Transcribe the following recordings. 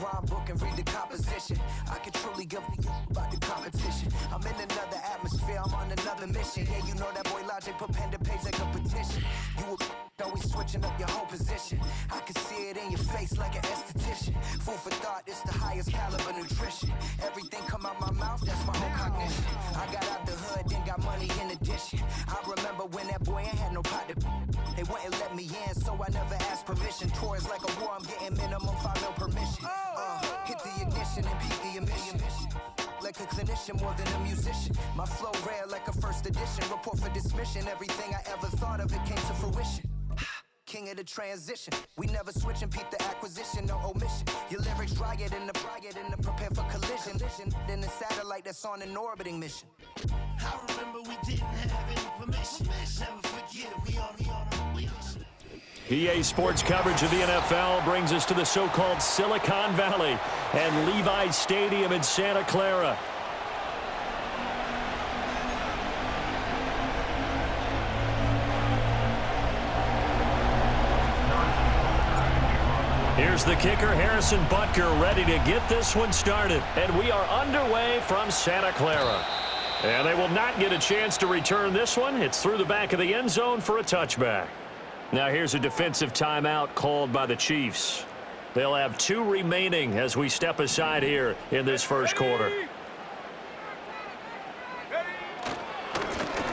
rhyme book and read the composition. I could truly give about the competition. I'm in another atmosphere, I'm on another mission. Yeah, you know that boy Logic put pen to page like a petition. You always switching up your whole position. I can see it in your face like an esthetician. Food for thought, it's the highest caliber nutrition. Everything come out my mouth, that's my own cognition. I got out the hood, then got money in addition. I remember when that boy ain't had no pot to. They wouldn't let me in, so I never asked permission. Tours like a war, I'm getting minimum 5 mil permission. Hit the ignition and beat the emission. Like a clinician more than a musician. My flow rare like a first edition. Report for dismission. Everything I ever thought of, it came to fruition. King of the transition. We never switch and peep the acquisition, no omission. Your lyrics dry it in the prepare for collision. Then the satellite that's on an orbiting mission. I remember we didn't have any permission. Never forget, we on. EA Sports coverage of the NFL brings us to the so-called Silicon Valley and Levi's Stadium in Santa Clara. Here's the kicker, Harrison Butker, ready to get this one started. And we are underway from Santa Clara. And they will not get a chance to return this one. It's through the back of the end zone for a touchback. Now here's a defensive timeout called by the Chiefs. They'll have 2 remaining as we step aside here in this first quarter.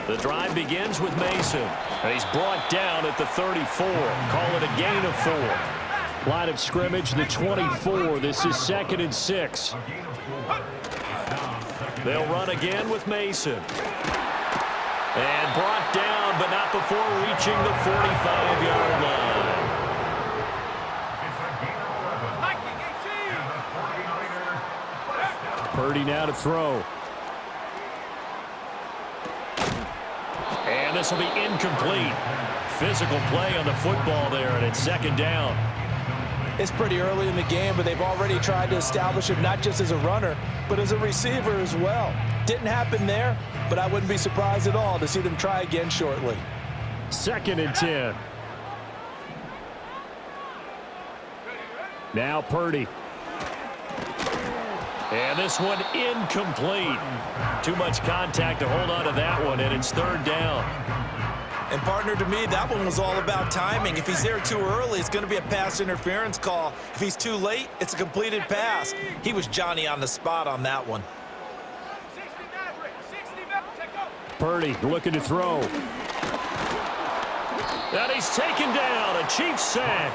The drive begins with Mason. And he's brought down at the 34. Call it a gain of 4. Line of scrimmage, the 24. This is 2nd and 6. They'll run again with Mason. And brought down, but not before reaching the 45-yard line. Purdy now to throw. And this will be incomplete. Physical play on the football there, and it's 2nd down. It's pretty early in the game, but they've already tried to establish him not just as a runner, but as a receiver as well. Didn't happen there, but I wouldn't be surprised at all to see them try again shortly. 2nd and 10. Now Purdy. And this one incomplete. Too much contact to hold on to that one, and it's 3rd down. And, partner, to me, that one was all about timing. If he's there too early, it's going to be a pass interference call. If he's too late, it's a completed pass. He was Johnny on the spot on that one. Purdy looking to throw. And he's taken down. A Chiefs sack.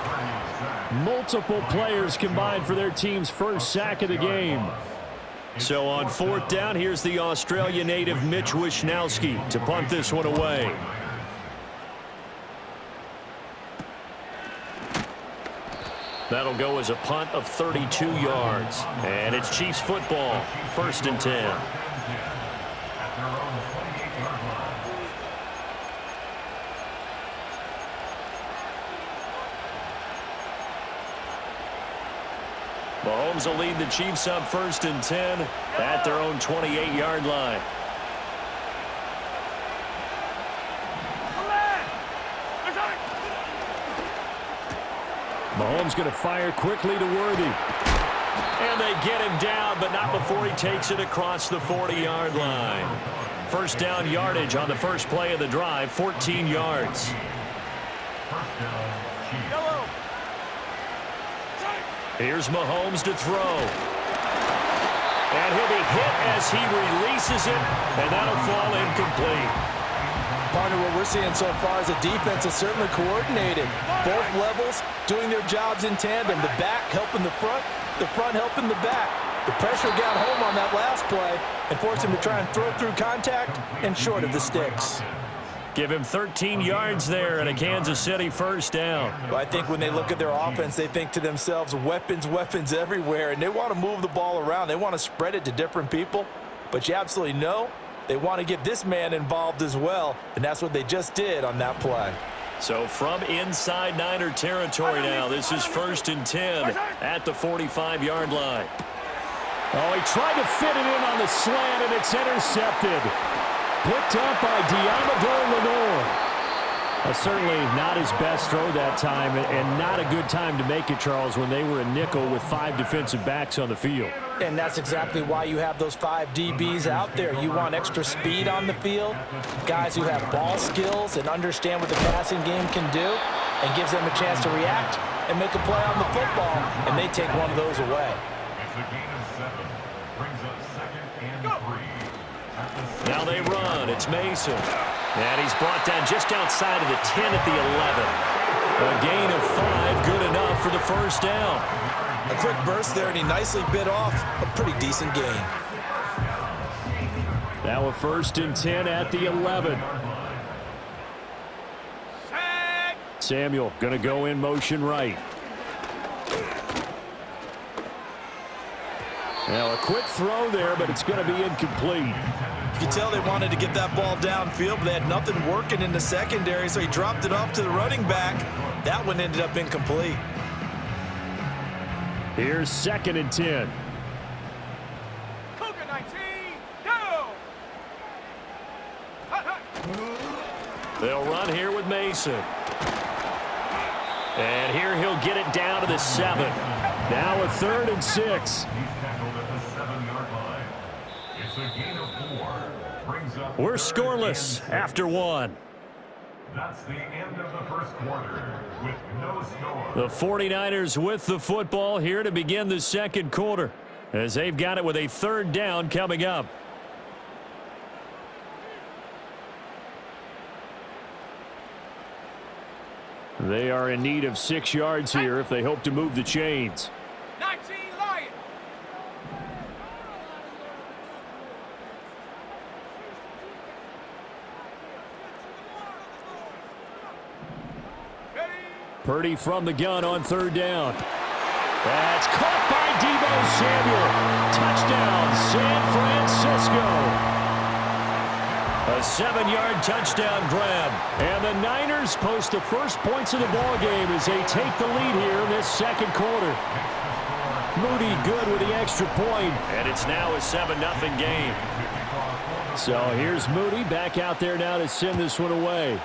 Multiple players combined for their team's first sack of the game. So on 4th down, here's the Australia native Mitch Wishnowsky to punt this one away. That'll go as a punt of 32 yards. And it's Chiefs football, 1st and 10. Mahomes will lead the Chiefs up 1st and 10 at their own 28-yard line. Mahomes going to fire quickly to Worthy. And they get him down, but not before he takes it across the 40-yard line. 1st down yardage on the first play of the drive, 14 yards. Here's Mahomes to throw. And he'll be hit as he releases it, and that'll fall incomplete. Partner, what we're seeing so far is the defense is certainly coordinated. Both levels doing their jobs in tandem. The back helping the front helping the back. The pressure got home on that last play and forced him to try and throw through contact and short of the sticks. Give him 13 yards there and a Kansas City 1st down. Well, I think when they look at their offense, they think to themselves, weapons everywhere, and they want to move the ball around. They want to spread it to different people, but you absolutely know they want to get this man involved as well, and that's what they just did on that play. So from inside Niner territory now, this is 1st and 10 at the 45-yard line. Oh, he tried to fit it in on the slant, and it's intercepted. Picked up by Diamador Lenore. Certainly not his best throw that time, and not a good time to make it, Charles, when they were a nickel with 5 defensive backs on the field. And that's exactly why you have those 5 DBs out there. You want extra speed on the field, guys who have ball skills and understand what the passing game can do, and gives them a chance to react and make a play on the football, and they take one of those away. It's a gain of 7. Brings up 2nd and 3. Now they run. It's Mason. And he's brought down just outside of the 10 at the 11. A gain of 5, good enough for the first down. A quick burst there, and he nicely bit off a pretty decent gain. Now a 1st and 10 at the 11. Samuel going to go in motion right. Now a quick throw there, but it's going to be incomplete. You can tell they wanted to get that ball downfield, but they had nothing working in the secondary, so he dropped it off to the running back. That one ended up incomplete. Here's 2nd and 10. Cougar 19, go! They'll run here with Mason. And here he'll get it down to the 7. Now a 3rd and 6. He's tackled at the 7-yard line. It's a gain of 4. Brings up We're 3rd scoreless and 6. after 1. That's the end of the first quarter with no score. The 49ers with the football here to begin the second quarter, as they've got it with a 3rd down coming up. They are in need of 6 yards here if they hope to move the chains. 19 Lions. Purdy from the gun on 3rd down. That's caught by Deebo Samuel. Touchdown, San Francisco. A 7-yard touchdown grab. And the Niners post the first points of the ball game as they take the lead here in this second quarter. Moody good with the extra point, and it's now a 7-0 game. So here's Moody back out there now to send this one away.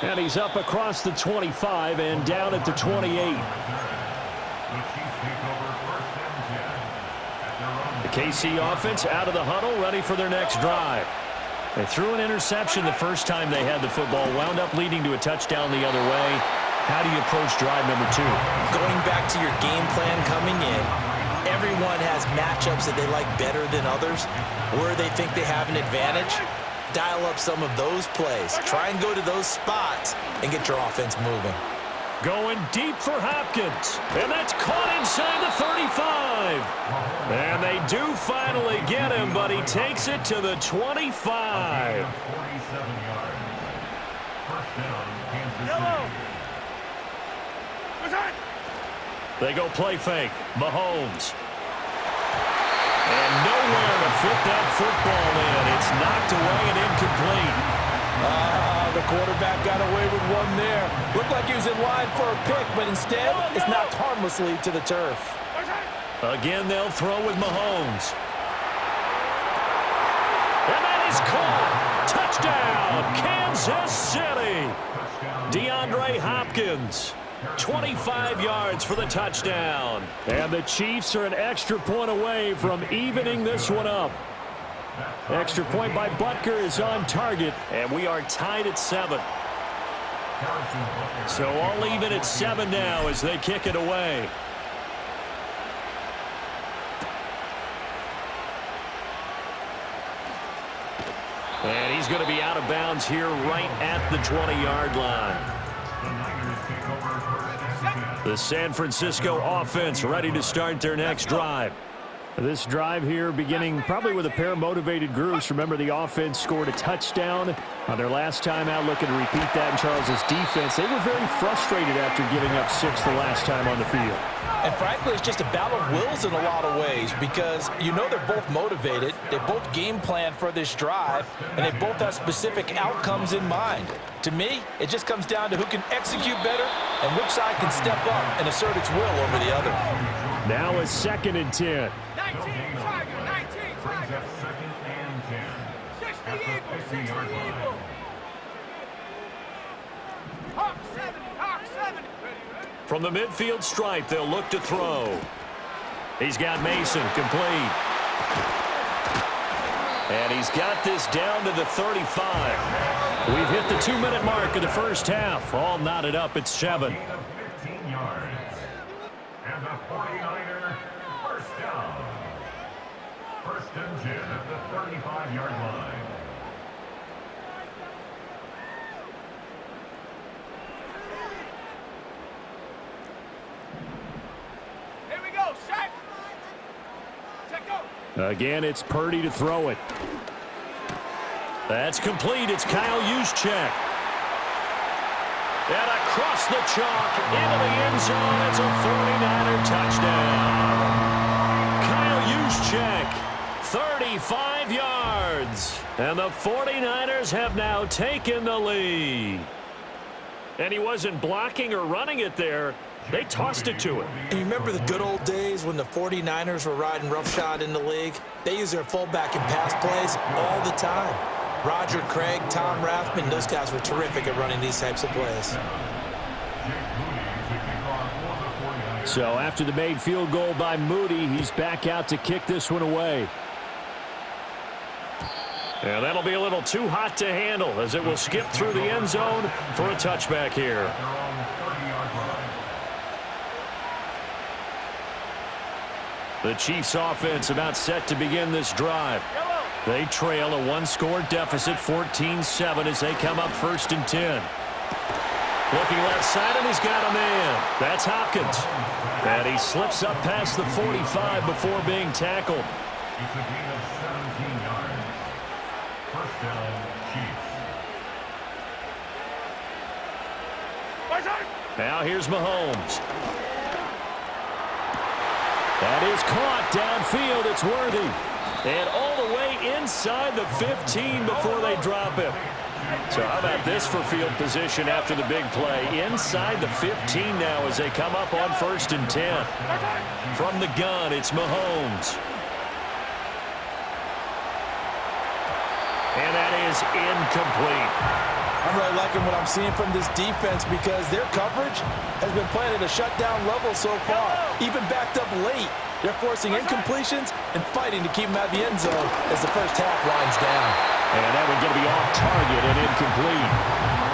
And he's up across the 25 and down at the 28. The KC offense out of the huddle, ready for their next drive. They threw an interception the first time they had the football, wound up leading to a touchdown the other way. How do you approach drive number 2? Going back to your game plan coming in, everyone has matchups that they like better than others, where they think they have an advantage. Dial up some of those plays. Try and go to those spots and get your offense moving. Going deep for Hopkins. And that's caught inside the 35. And they do finally get him, but he takes it to the 25. 47 yards. First down, Kansas City. They go play fake. Mahomes. And nowhere to fit that football in. It's knocked away and incomplete. The quarterback got away with one there. Looked like he was in line for a pick, but instead it's knocked harmlessly to the turf. Again, they'll throw with Mahomes. And that is caught. Touchdown, Kansas City. DeAndre Hopkins. 25 yards for the touchdown. And the Chiefs are an extra point away from evening this one up. Extra point by Butker is on target, and we are tied at 7. So all even at 7 now as they kick it away. And he's going to be out of bounds here right at the 20-yard line. The San Francisco offense ready to start their next drive. This drive here beginning probably with a pair of motivated groups. Remember, the offense scored a touchdown on their last time out, looking to repeat that in Charles's defense. They were very frustrated after giving up 6 the last time on the field. And frankly, it's just a battle of wills in a lot of ways because you know they're both motivated, they both game plan for this drive, and they both have specific outcomes in mind. To me, it just comes down to who can execute better and which side can step up and assert its will over the other. Now a 2nd and 10. 19 Tiger, 19 Tiger. Eagle, 60 Eagle. Hawk 70, Hawk 70. Ready. From the midfield stripe, they'll look to throw. He's got Mason complete. And he's got this down to the 35. We've hit the 2-minute mark of the first half. All knotted up at 7. 15 yards. And the 49er first down. First and 10 at the 35-yard line. Here we go, set. Check go. Again, it's Purdy to throw it. That's complete. It's Kyle Juszczyk. And across the chalk into the end zone. It's a 49er touchdown. Kyle Juszczyk, 35 yards. And the 49ers have now taken the lead. And he wasn't blocking or running it there. They tossed it to him. And you remember the good old days when the 49ers were riding roughshod in the league? They use their fullback in pass plays all the time. Roger Craig, Tom Rathman, those guys were terrific at running these types of plays. So after the made field goal by Moody, he's back out to kick this one away. And that'll be a little too hot to handle as it will skip through the end zone for a touchback here. The Chiefs offense about set to begin this drive. They trail a one-score deficit, 14-7, as they come up first and 10. Looking left side, and he's got a man. That's Hopkins. And he slips up past the 45 before being tackled. It's a gain of 17 yards. First down, Chiefs. Now here's Mahomes. That is caught downfield. It's Worthy. And all the way inside the 15 before they drop him. So how about this for field position after the big play? Inside the 15 now as they come up on first and 10. From the gun, it's Mahomes. And that is incomplete. I'm really liking what I'm seeing from this defense because their coverage has been playing at a shutdown level so far. Even backed up late, they're forcing incompletions and fighting to keep them out of the end zone as the first half winds down. And that one going to be off target and incomplete.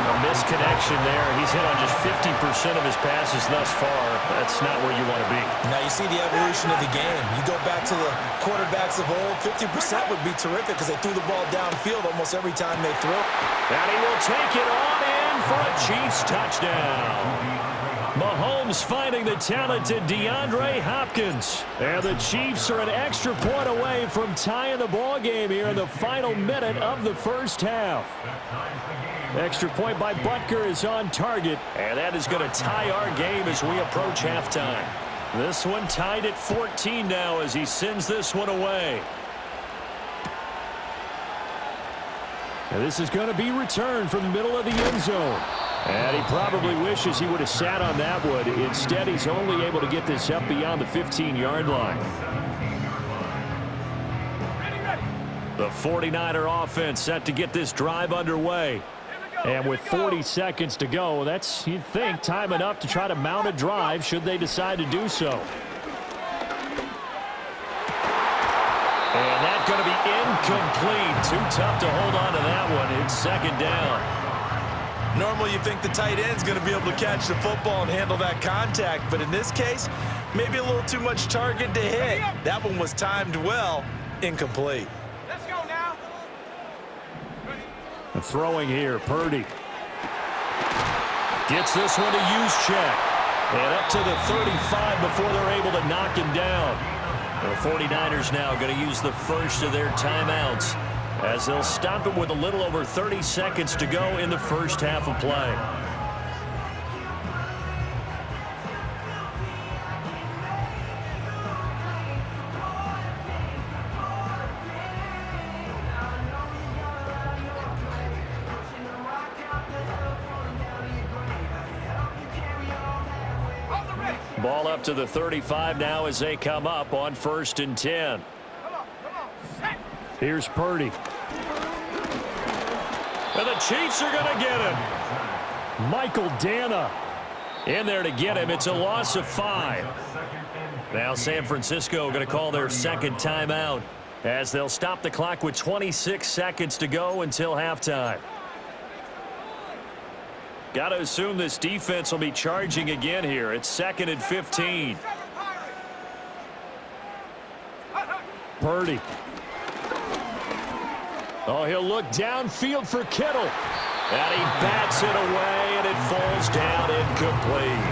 A misconnection there. He's hit on just 50% of his passes thus far. That's not where you want to be. Now you see the evolution of the game. You go back to the quarterbacks of old, 50% would be terrific because they threw the ball downfield almost every time they threw. And he will take it on in for a Chiefs touchdown. Mahomes finding the talented DeAndre Hopkins. And the Chiefs are an extra point away from tying the ball game here in the final minute of the first half. Extra point by Butker is on target. And that is going to tie our game as we approach halftime. This one tied at 14 now as he sends this one away. And this is going to be returned from the middle of the end zone. And he probably wishes he would have sat on that one. Instead, he's only able to get this up beyond the 15-yard line. The 49er offense set to get this drive underway. And with 40 seconds to go, that's, you'd think, time enough to try to mount a drive should they decide to do so. And that's going to be incomplete. Too tough to hold on to that one. It's second down. Normally you think the tight end's going to be able to catch the football and handle that contact, but in this case, maybe a little too much target to hit. That one was timed well, incomplete. Let's go now. Throwing here, Purdy. Gets this one to Juszczyk. And up to the 35 before they're able to knock him down. The 49ers now going to use the first of their timeouts as they'll stop it with a little over 30 seconds to go in the first half of play. Ball up to the 35 now as they come up on first and 10. Come on, set. Here's Purdy. And the Chiefs are going to get him. Michael Dana in there to get him. It's a loss of 5. Now San Francisco going to call their second timeout as they'll stop the clock with 26 seconds to go until halftime. Got to assume this defense will be charging again here. It's 2nd and 15. Purdy. Oh, he'll look downfield for Kittle. And he bats it away, and it falls down incomplete.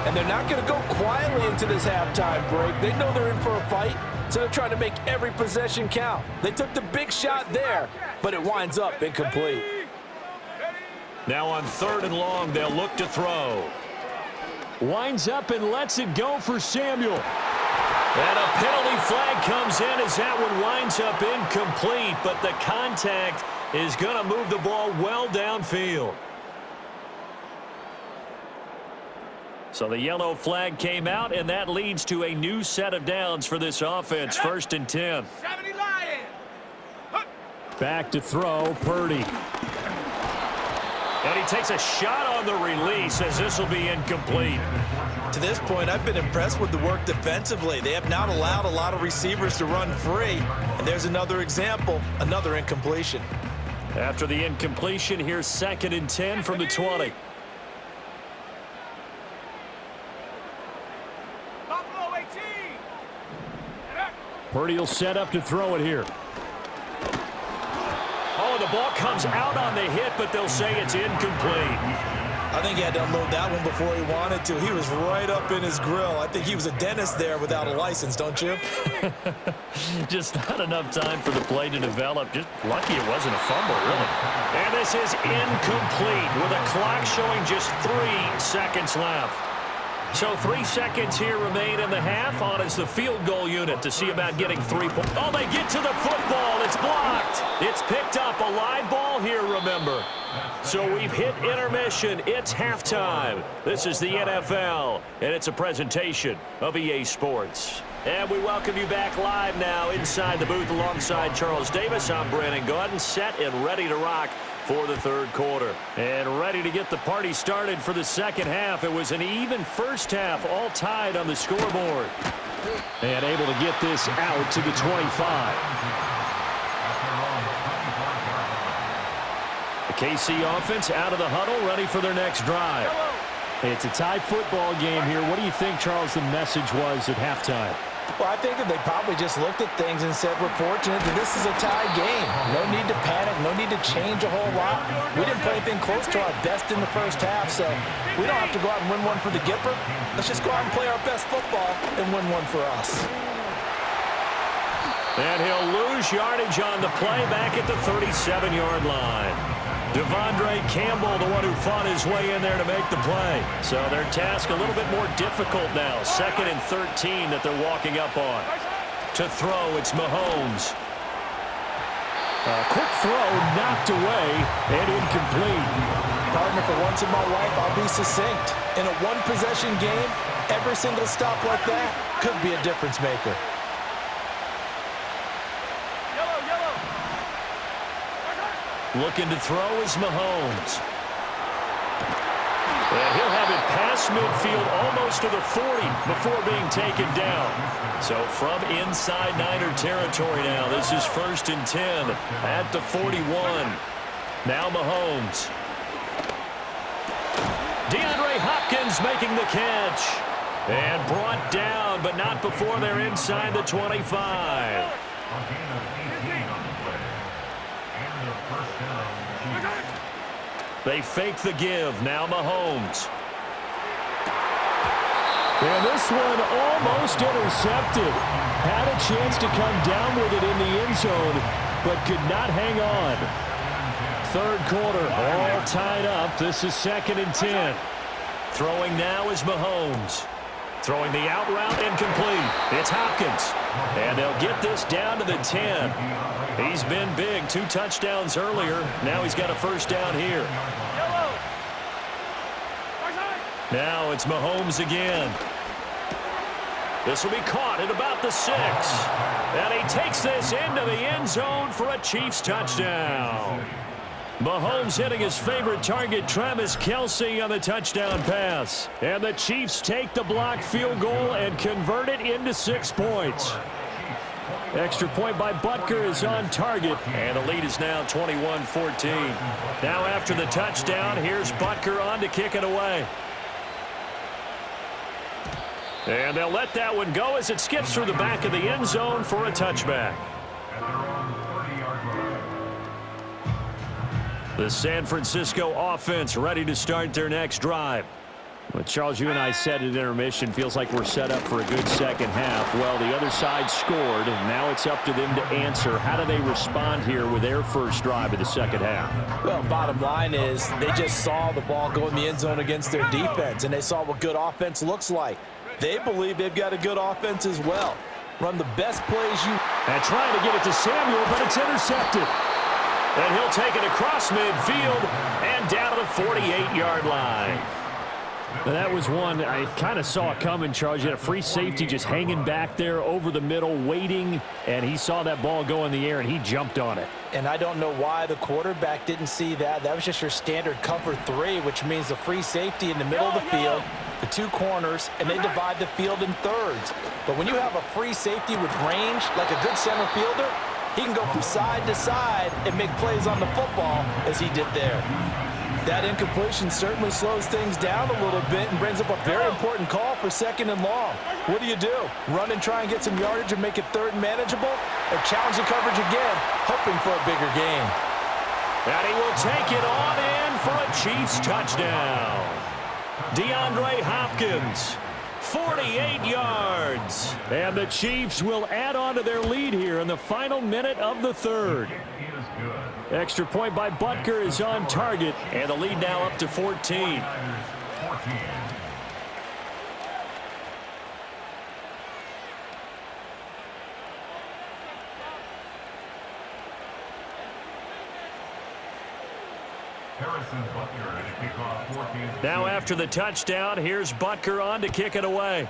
And they're not going to go quietly into this halftime break. They know they're in for a fight, so they're trying to make every possession count. They took the big shot there, but it winds up incomplete. Now on 3rd and long, they'll look to throw. Winds up and lets it go for Samuel. And a penalty flag comes in as that one winds up incomplete, but the contact is going to move the ball well downfield. So the yellow flag came out, and that leads to a new set of downs for this offense. 1st and 10. Back to throw, Purdy. And he takes a shot on the release as this will be incomplete. To this point, I've been impressed with the work defensively. They have not allowed a lot of receivers to run free. And there's another example, another incompletion. After the incompletion, here's 2nd and 10 from the 20. Purdy will set up to throw it here. Oh, the ball comes out on the hit, but they'll say it's incomplete. I think he had to unload that one before he wanted to. He was right up in his grill. I think he was a dentist there without a license, don't you? Just not enough time for the play to develop. Just lucky it wasn't a fumble, really. And this is incomplete with a clock showing just 3 seconds left. So 3 seconds here remain in the half. On is the field goal unit to see about getting 3 points. Oh, they get to the football. It's blocked. It's picked up. A live ball here, remember. So we've hit intermission. It's halftime. This is the NFL, and it's a presentation of EA Sports. And we welcome you back live now inside the booth alongside Charles Davis. I'm Brandon Gordon, set and ready to rock for the 3rd quarter. And ready to get the party started for the second half. It was an even first half, all tied on the scoreboard. And able to get this out to the 25. The KC offense out of the huddle, ready for their next drive. It's a tie football game here. What do you think, Charles, the message was at halftime? Well, I think that they probably just looked at things and said, we're fortunate that this is a tie game. No need to panic, no need to change a whole lot. We didn't play anything close to our best in the first half, so we don't have to go out and win one for the Gipper. Let's just go out and play our best football and win one for us. And he'll lose yardage on the play back at the 37-yard line. Devondre Campbell, the one who fought his way in there to make the play. So their task a little bit more difficult now. 2nd and 13 that they're walking up on. To throw, it's Mahomes. A quick throw knocked away and incomplete. Partner, for once in my life, I'll be succinct. In a one-possession game, every single stop like that could be a difference maker. Looking to throw is Mahomes. And he'll have it past midfield almost to the 40 before being taken down. So from inside Niner territory now, this is 1st and 10 at the 41. Now Mahomes. DeAndre Hopkins making the catch. And brought down, but not before they're inside the 25. They fake the give. Now Mahomes. And this one almost intercepted. Had a chance to come down with it in the end zone, but could not hang on. 3rd quarter, all tied up. This is 2nd and 10. Throwing now is Mahomes. Throwing the out route incomplete. It's Hopkins. And they'll get this down to the 10. He's been big. 2 touchdowns earlier. Now he's got a first down here. Now it's Mahomes again. This will be caught at about the 6. And he takes this into the end zone for a Chiefs touchdown. Mahomes hitting his favorite target, Travis Kelce, on the touchdown pass. And the Chiefs take the blocked field goal and convert it into 6 points. Extra point by Butker is on target, and the lead is now 21-14. Now after the touchdown, here's Butker on to kick it away. And they'll let that one go as it skips through the back of the end zone for a touchback. The San Francisco offense ready to start their next drive. Well, Charles, you and I said at intermission, feels like we're set up for a good second half. Well, the other side scored, and now it's up to them to answer. How do they respond here with their first drive of the second half? Well, bottom line is they just saw the ball go in the end zone against their defense, and they saw what good offense looks like. They believe they've got a good offense as well. Run the best plays you... And trying to get it to Samuel, but it's intercepted. And he'll take it across midfield and down to the 48-yard line. Now that was one I kind of saw coming, Charles. You had a free safety just hanging back there over the middle, waiting, and he saw that ball go in the air, and he jumped on it. And I don't know why the quarterback didn't see that. That was just your standard cover 3, which means the free safety in the middle of the field, the 2 corners, and they divide the field in thirds. But when you have a free safety with range, like a good center fielder, he can go from side to side and make plays on the football as he did there. That incompletion certainly slows things down a little bit and brings up a very important call for 2nd and long. What do? Run and try and get some yardage and make it 3rd and manageable? Or challenge the coverage again, hoping for a bigger gain? And he will take it on in for a Chiefs touchdown. DeAndre Hopkins, 48 yards. And the Chiefs will add on to their lead here in the final minute of the 3rd. Extra point by Butker is on target, and the lead now up to 14. Now after the touchdown, here's Butker on to kick it away.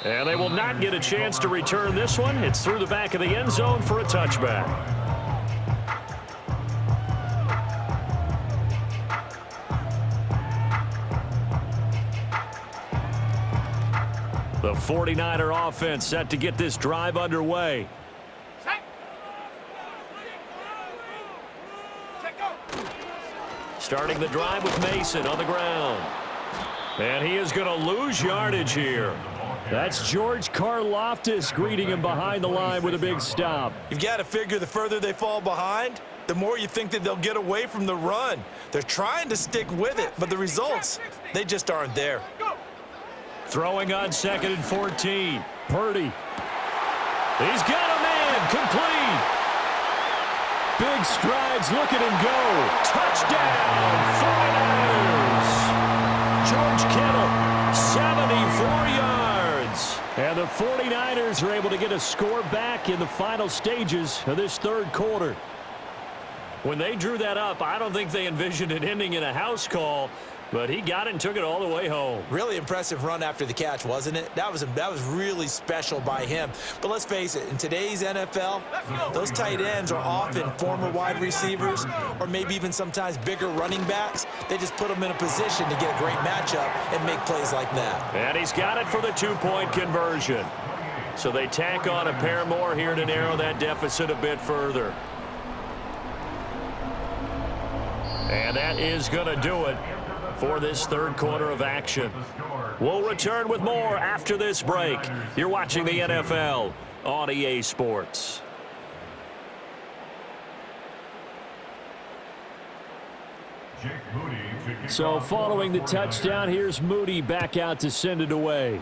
And they will not get a chance to return this one. It's through the back of the end zone for a touchback. The 49er offense set to get this drive underway. Starting the drive with Mason on the ground. And he is going to lose yardage here. That's George Karlaftis greeting him behind the line with a big stop. You've got to figure the further they fall behind, the more you think that they'll get away from the run. They're trying to stick with it, but the results, they just aren't there. Throwing on 2nd and 14. Purdy. He's got a man. Complete. Big strides. Look at him go. Touchdown. 49ers. George Kittle, 74 yards. And the 49ers are able to get a score back in the final stages of this 3rd quarter. When they drew that up, I don't think they envisioned it ending in a house call, but he got it and took it all the way home. Really impressive run after the catch, wasn't it? That was really special by him. But let's face it, in today's NFL, those tight ends are often former wide receivers or maybe even sometimes bigger running backs. They just put them in a position to get a great matchup and make plays like that. And he's got it for the 2-point conversion. So they tack on a pair more here to narrow that deficit a bit further. And that is going to do it for this 3rd quarter of action. We'll return with more after this break. You're watching the NFL on EA Sports. So following the touchdown, here's Moody back out to send it away.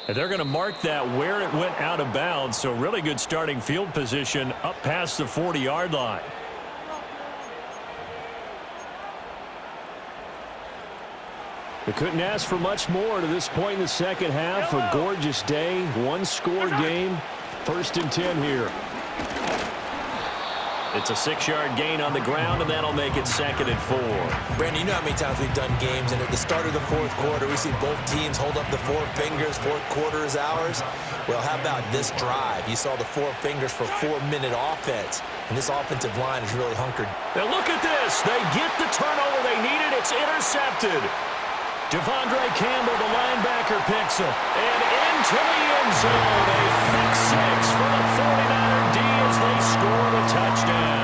And they're going to mark that where it went out of bounds, so really good starting field position up past the 40-yard line. They couldn't ask for much more to this point in the second half. A gorgeous day, 1-score game. 1st and 10 here. It's a 6-yard gain on the ground, and that'll make it 2nd and 4. Brandon, you know how many times we've done games, and at the start of the fourth quarter, we see both teams hold up the 4 fingers, fourth quarter is ours. Well, how about this drive? You saw the 4 fingers for 4-minute offense, and this offensive line is really hunkered. Now look at this. They get the turnover they needed. It's intercepted. Devondre Campbell, the linebacker, picks him. And into the end zone. A pick 6 for the 49er D as they score the touchdown.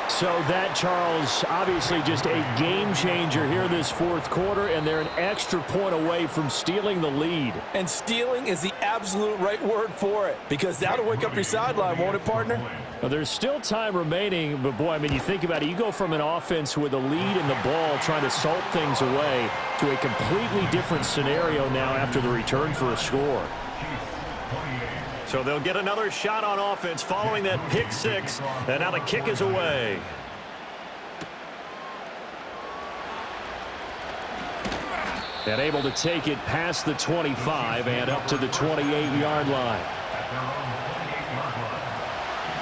So that, Charles, obviously just a game changer here this fourth quarter, and they're an extra point away from stealing the lead. And stealing is the absolute right word for it, because that'll wake up your sideline, won't it, partner? Well, there's still time remaining, but boy, I mean, you think about it, you go from an offense with a lead in the ball trying to salt things away to a completely different scenario now after the return for a score. So they'll get another shot on offense following that pick 6, and now the kick is away. And able to take it past the 25 and up to the 28-yard line.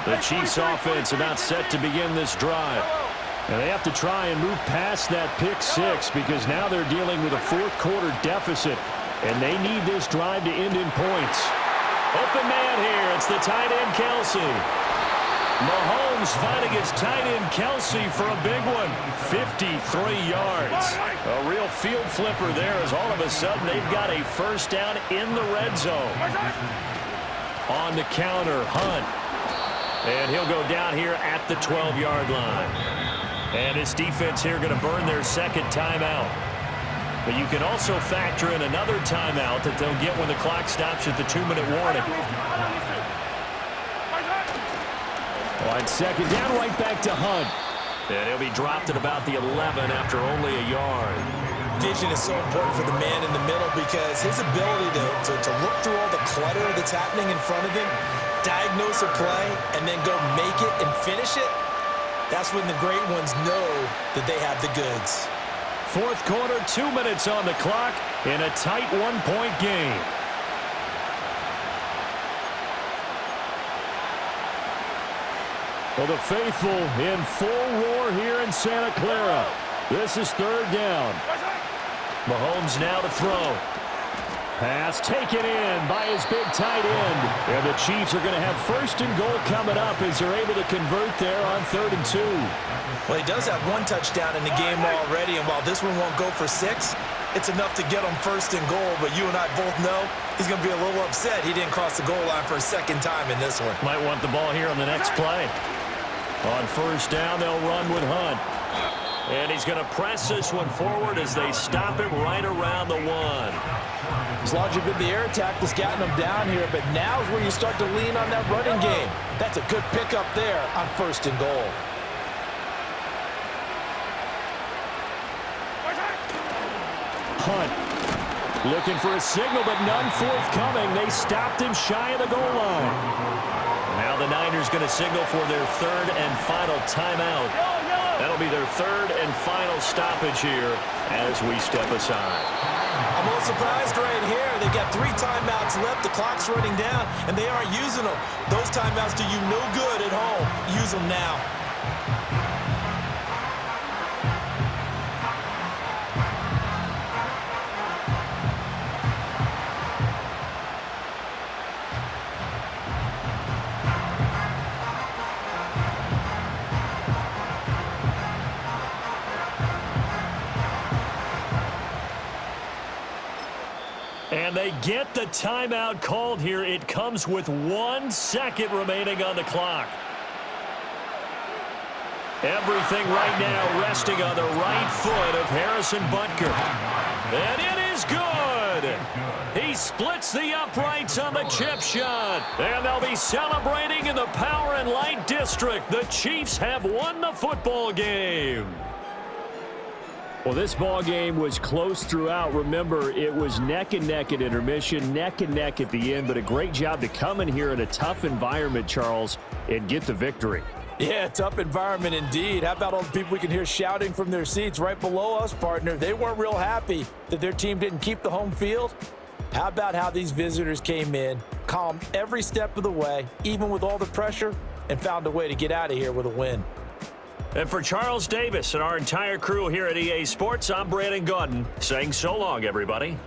The Chiefs offense about set to begin this drive. And they have to try and move past that pick 6 because now they're dealing with a fourth quarter deficit, and they need this drive to end in points. Open man here. It's the tight end, Kelsey. Mahomes finding his tight end, Kelsey, for a big one. 53 yards. A real field flipper there as all of a sudden they've got a first down in the red zone. On the counter, Hunt. And he'll go down here at the 12-yard line. And his defense here going to burn their second timeout. But you can also factor in another timeout that they'll get when the clock stops at the 2-minute warning. On second down, right back to Hunt. And he'll be dropped at about the 11 after only a yard. Vision is so important for the man in the middle because his ability to look through all the clutter that's happening in front of him, diagnose a play, and then go make it and finish it, that's when the great ones know that they have the goods. Fourth quarter, 2 minutes on the clock in a tight one-point game. Well, the faithful in full roar here in Santa Clara. This is third down. Mahomes now to throw. Pass taken in by his big tight end. And the Chiefs are going to have first and goal coming up as they're able to convert there on 3rd and 2. Well, he does have 1 touchdown in the game already, and while this one won't go for 6, it's enough to get him first and goal. But you and I both know he's going to be a little upset he didn't cross the goal line for a second time in this one. Might want the ball here on the next play. On first down, they'll run with Hunt. And he's going to press this one forward as they stop him right around the 1. It's largely been the air attack that's gotten them down here, but now is where you start to lean on that running game. That's a good pickup there on first and goal. Hunt looking for a signal, but none forthcoming. They stopped him shy of the goal line. Now the Niners going to signal for their 3rd and final timeout. That'll be their 3rd and final stoppage here as we step aside. I'm a little surprised right here. They got 3 timeouts left. The clock's running down, and they aren't using them. Those timeouts do you no good at home. Use them now. And they get the timeout called here. It comes with 1 second remaining on the clock. Everything right now resting on the right foot of Harrison Butker. And it is good. He splits the uprights on the chip shot. And they'll be celebrating in the Power and Light District. The Chiefs have won the football game. Well, this ball game was close throughout. Remember, it was neck and neck at intermission, neck and neck at the end, but a great job to come in here in a tough environment, Charles, and get the victory. Yeah, tough environment indeed. How about all the people we can hear shouting from their seats right below us, partner? They weren't real happy that their team didn't keep the home field. How about how these visitors came in, calm every step of the way, even with all the pressure, and found a way to get out of here with a win. And for Charles Davis and our entire crew here at EA Sports, I'm Brandon Gaudin saying so long, everybody.